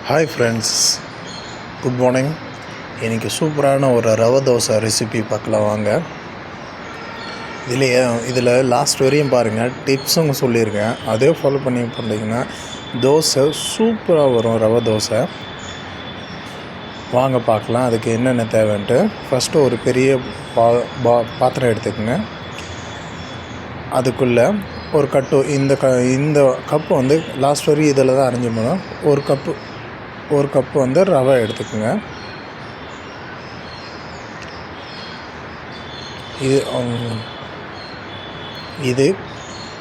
Hi friends, good morning. இன்றைக்கி சூப்பரான ஒரு ரவை தோசை ரெசிபி பார்க்கலாம் வாங்க. இதில் லாஸ்ட் வரையும் பாருங்கள், டிப்ஸும் சொல்லியிருக்கேன். அதே ஃபாலோ பண்ணி பண்ணிங்கன்னா தோசை சூப்பராக வரும். ரவை தோசை வாங்க பார்க்கலாம். அதுக்கு என்னென்ன தேவைன்ட்டு ஃபஸ்ட்டு ஒரு பெரிய பாத்திரம் எடுத்துக்கோங்க. அதுக்குள்ளே ஒரு இந்த கப்பு வந்து லாஸ்ட் வரையும் இதில் தான் அரைஞ்சி போதும். ஒரு கப்பு வந்து ரவை எடுத்துக்கோங்க. இது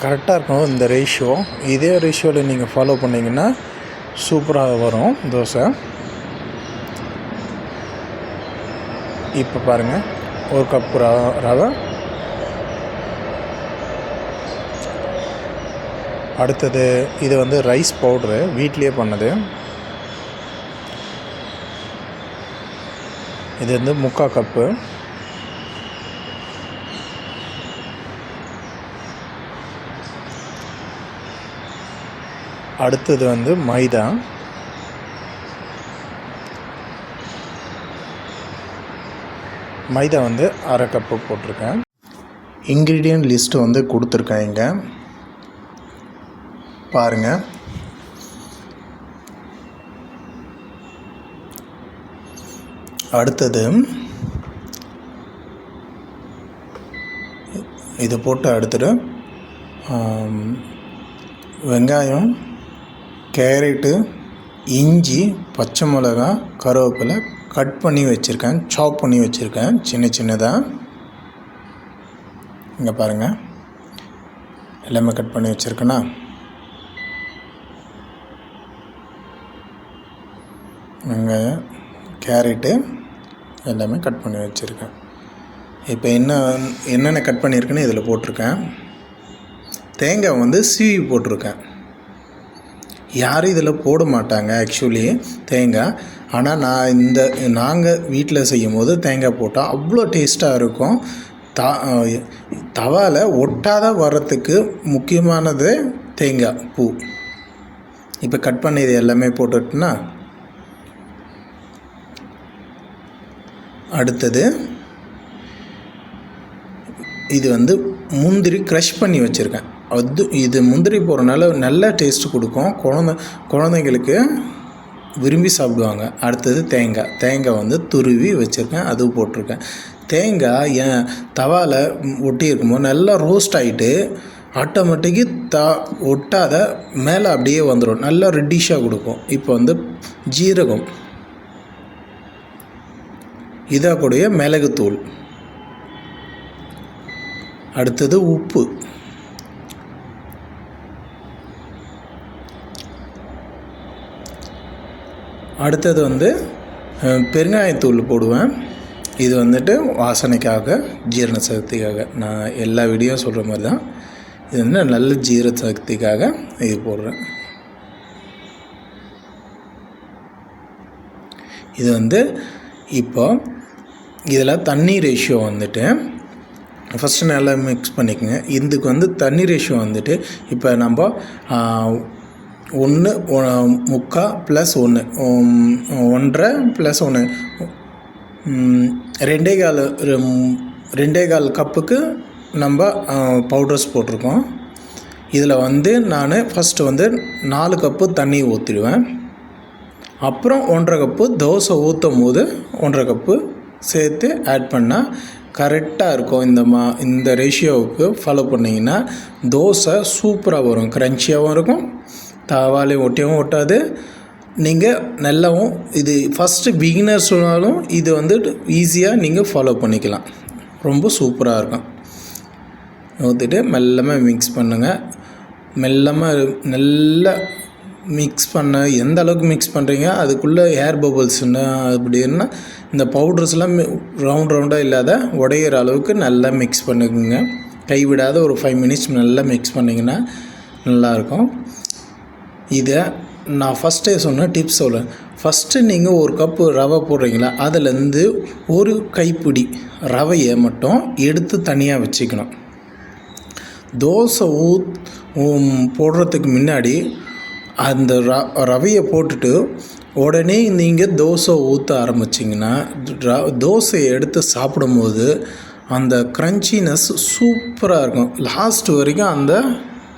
கரெக்டாக இருக்கணும், இந்த ரேஷியோ. இதே ரேஷியோவில் நீங்கள் ஃபாலோ பண்ணிங்கன்னா சூப்பராக வரும் தோசை. இப்போ பாருங்கள், ஒரு கப்பு ரவை. அடுத்தது இது வந்து ரைஸ் பவுட்ரு, வீட்லேயே பண்ணது. இது வந்து 3/4 கப்பு. அடுத்தது வந்து மைதா. மைதா வந்து 1/2 கப்பு போட்டிருக்கேன். இன்க்ரீடியன்ட் லிஸ்ட்டு வந்து கொடுத்துருக்கேன் இங்கே பாருங்கள். அடுத்தது இது போட்டு அடுத்துட்டு வெங்காயம், கேரட்டு, இஞ்சி, பச்சை மிளகா, கருவேப்பிலை கட் பண்ணி வச்சுருக்கேன், சாப் பண்ணி வச்சுருக்கேன் சின்னதாக. இங்கே பாருங்கள், எல்லாமே கட் பண்ணி வச்சுருக்கேன்னா. வெங்காயம், கேரட்டு எல்லாமே கட் பண்ணி வச்சுருக்கேன். இப்போ என்னென்ன கட் பண்ணியிருக்கேன்னு இதில் போட்டிருக்கேன். தேங்காய் வந்து சீவி போட்டிருக்கேன். யாரும் இதில் போட மாட்டாங்க ஆக்சுவலி தேங்காய். ஆனால் நாங்கள் வீட்டில் செய்யும் போது தேங்காய் போட்டால் அவ்வளோ டேஸ்ட்டாக இருக்கும். தவாவில் ஒட்டாத வர்றதுக்கு முக்கியமானது தேங்காய் பூ. இப்போ கட் பண்ணி இது எல்லாமே போட்டுட்டுனா, அடுத்தது இது வந்து முந்திரி க்ரஷ் பண்ணி வச்சுருக்கேன். இது முந்திரி போடுறதுனால நல்ல டேஸ்ட்டு கொடுக்கும். குழந்தைங்களுக்கு விரும்பி சாப்பிடுவாங்க. அடுத்தது தேங்காய் வந்து துருவி வச்சுருக்கேன், அதுவும் போட்டிருக்கேன். தேங்காய் என் தவாவில் ஒட்டி இருக்கும்போது நல்லா ரோஸ்ட் ஆகிட்டு ஆட்டோமேட்டிக்கு ஒட்டாத மேலே அப்படியே வந்துடும், நல்லா ரெட்டிஷாக கொடுக்கும். இப்போ வந்து ஜீரகம், இதாக கூடிய மிளகுத்தூள், அடுத்தது உப்பு, அடுத்தது வந்து பெருங்காயத்தூள் போடுவேன். இது வந்துட்டு வாசனைக்காக, ஜீரண சக்திக்காக. நான் எல்லா வீடியோ சொல்கிற மாதிரி தான். இது வந்து நல்ல ஜீரண சக்திக்காக இது போடுறேன். இது வந்து இப்போ இதில் தண்ணி ரேஷியோ வந்துட்டு ஃபஸ்ட்டு நல்லா மிக்ஸ் பண்ணிக்கோங்க. இதுக்கு வந்து தண்ணி ரேஷியோ வந்துட்டு இப்போ நம்ம 1/3 + 1 1/2 + 1 2.25 கப்புக்கு நம்ம பவுடர்ஸ் போட்டிருக்கோம். இதில் வந்து நான் ஃபஸ்ட்டு வந்து 4 கப்பு தண்ணி ஊற்றிடுவேன். அப்புறம் 1/2 கப்பு தோசை ஊற்றும் போது 1/2 கப்பு சேர்த்து ஆட் பண்ணால் கரெக்டாக இருக்கும். இந்த ரேஷியோவுக்கு ஃபாலோ பண்ணிங்கன்னா தோசை சூப்பராக வரும். க்ரன்ச்சியாகவும் இருக்கும், தவாலையும் ஒட்டியும் ஒட்டாது. நீங்கள் நல்லாவும் இது ஃபஸ்ட்டு பிகினர்ஸ்னாலும் இது வந்து ஈஸியாக நீங்கள் ஃபாலோ பண்ணிக்கலாம். ரொம்ப சூப்பராக இருக்கும். ஊற்றிட்டு மெல்லமாக மிக்ஸ் பண்ணுங்கள். நல்லா மிக்ஸ் பண்ண எந்த அளவுக்கு மிக்ஸ் பண்ணுறீங்க, அதுக்குள்ளே ஏர் பபுள்ஸ்னா அப்படின்னா இந்த பவுடர்ஸ்லாம் ரவுண்டாக இல்லாத உடையிற அளவுக்கு நல்லா மிக்ஸ் பண்ணுங்க. கைவிடாத ஒரு 5 மினிட்ஸ் நல்லா மிக்ஸ் பண்ணிங்கன்னா நல்லாயிருக்கும். இதை நான் ஃபஸ்ட்டே சொன்ன டிப்ஸ் சொல்கிறேன். ஃபஸ்ட்டு நீங்கள் 1 கப்பு ரவை போடுறீங்களா, அதிலேருந்து ஒரு கைப்பிடி ரவையை மட்டும் எடுத்து தனியாக வச்சுக்கணும். தோசை போடுறதுக்கு முன்னாடி அந்த ரவையை போட்டுட்டு உடனே நீங்கள் தோசை ஊற்ற ஆரம்பிச்சிங்கன்னா தோசையை எடுத்து சாப்பிடும்போது அந்த க்ரன்ச்சினஸ் சூப்பராக இருக்கும். லாஸ்ட் வரைக்கும் அந்த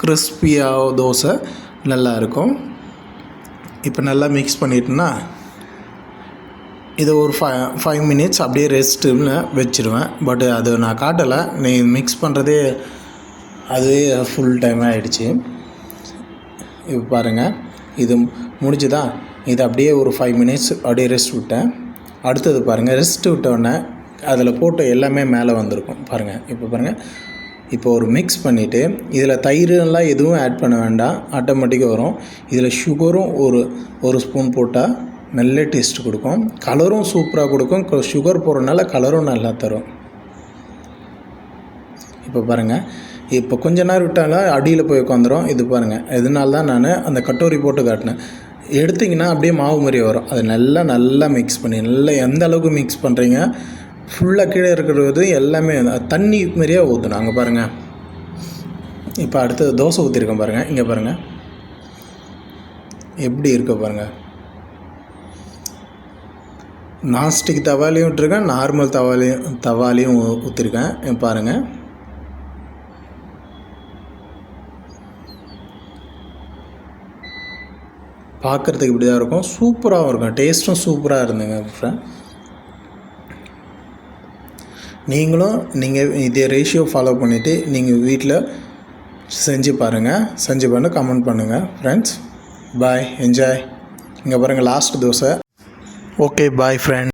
கிறிஸ்பியாக தோசை நல்லாயிருக்கும். இப்போ நல்லா மிக்ஸ் பண்ணிட்டேன்னா இதை ஒரு 5 மினிட்ஸ் அப்படியே ரெஸ்ட்டில் வச்சுருவேன். பட் அது நான் காட்டலை, நீ மிக்ஸ் பண்ணுறதே அதுவே ஃபுல் டைம் ஆகிடுச்சு. இப்போ பாருங்கள், இது முடிஞ்சுதா? இது அப்படியே ஒரு 5 மினிட்ஸ் அப்படியே ரெஸ்ட் விட்டேன். அடுத்தது பாருங்கள், ரெஸ்ட் விட்டோடனே அதில் போட்டு எல்லாமே மேலே வந்திருக்கும் பாருங்கள். இப்போ பாருங்கள், இப்போ ஒரு மிக்ஸ் பண்ணிவிட்டு இதில் தயிரெல்லாம் எதுவும் ஆட் பண்ண வேண்டாம், ஆட்டோமேட்டிக்காக வரும். இதில் சுகரும் ஒரு ஸ்பூன் போட்டால் நல்ல டேஸ்ட் கொடுக்கும், கலரும் சூப்பராக கொடுக்கும். சுகர் போடுறதுனால கலரும் நல்லா தரும். இப்போ பாருங்கள், இப்போ கொஞ்ச நேரம் விட்டாலும் அடியில் போய் உட்காந்துரும். இது பாருங்கள், இதனால தான் நான் அந்த கட்டோரி போட்டு காட்டினேன். எடுத்திங்கன்னா அப்படியே மாவு மாதிரி வரும். அது நல்லா மிக்ஸ் பண்ணி நல்லா எந்த அளவுக்கு மிக்ஸ் பண்ணுறீங்க, ஃபுல்லாக கீழே இருக்கிறது எல்லாமே தண்ணி மாரியே ஊற்றணும். அங்கே பாருங்கள், இப்போ அடுத்தது தோசை ஊற்றிருக்கேன் பாருங்கள். இங்கே பாருங்கள் எப்படி இருக்க பாருங்கள். நான்ஸ்டிக் தவாலையும் விட்டுருக்கேன், நார்மல் தவாலையும் ஊற்றிருக்கேன் பாருங்கள். பார்க்குறதுக்கு இப்படி தான் இருக்கும், சூப்பராகவும் இருக்கும், டேஸ்ட்டும் சூப்பராக இருந்துங்க ஃப்ரெண்ட். நீங்கள் இதே ரேஷியோ ஃபாலோ பண்ணிவிட்டு நீங்கள் வீட்டில் செஞ்சு பாருங்கள், கமெண்ட் பண்ணுங்கள் ஃப்ரெண்ட்ஸ். பாய், என்ஜாய். இங்கே பாருங்கள் லாஸ்ட் தோசை. ஓகே, பாய் ஃப்ரெண்ட்.